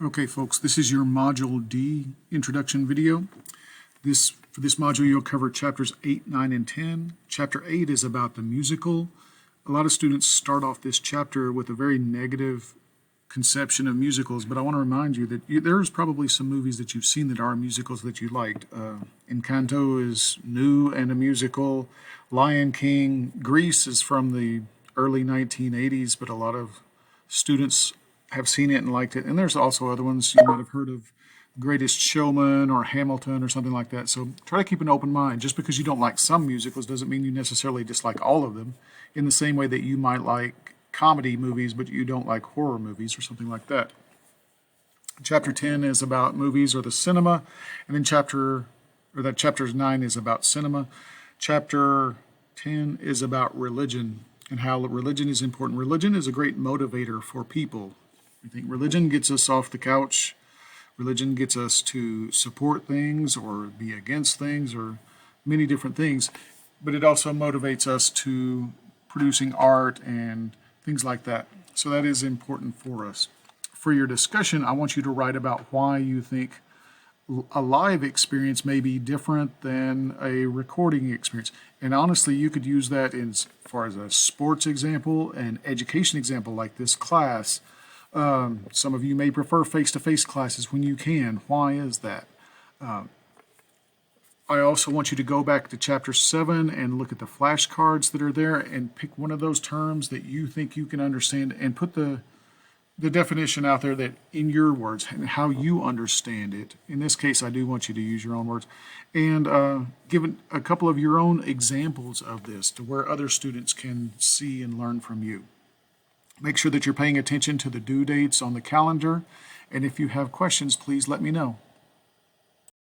Okay, folks, this is your Module D introduction video. For this module, you'll cover chapters 8, 9, and 10. Chapter 8 is about the musical. A lot of students start off this chapter with a very negative conception of musicals, but I want to remind you that there's probably some movies that you've seen that are musicals that you liked. Encanto is new and a musical. Lion King, Grease is from the early 1980s, but a lot of students have seen it and liked it. And there's also other ones you might have heard of, Greatest Showman or Hamilton or something like that. So try to keep an open mind. Just because you don't like some musicals doesn't mean you necessarily dislike all of them, in the same way that you might like comedy movies but you don't like horror movies or something like that. Chapter 10 is about movies or the cinema, and then chapter 9 is about cinema. Chapter 10 is about religion and how religion is important. Religion is a great motivator for people. I think religion gets us off the couch. Religion gets us to support things or be against things or many different things. But it also motivates us to producing art and things like that. So that is important for us. For your discussion, I want you to write about why you think a live experience may be different than a recording experience. And honestly, you could use that as far as a sports example, an education example like this class. Some of you may prefer face-to-face classes when you can. Why is that? I also want you to go back to chapter 7 and look at the flashcards that are there and pick one of those terms that you think you can understand and put the definition out there that in your words and how you understand it. In this case, I do want you to use your own words and give a couple of your own examples of this to where other students can see and learn from you. Make sure that you're paying attention to the due dates on the calendar, and if you have questions, please let me know.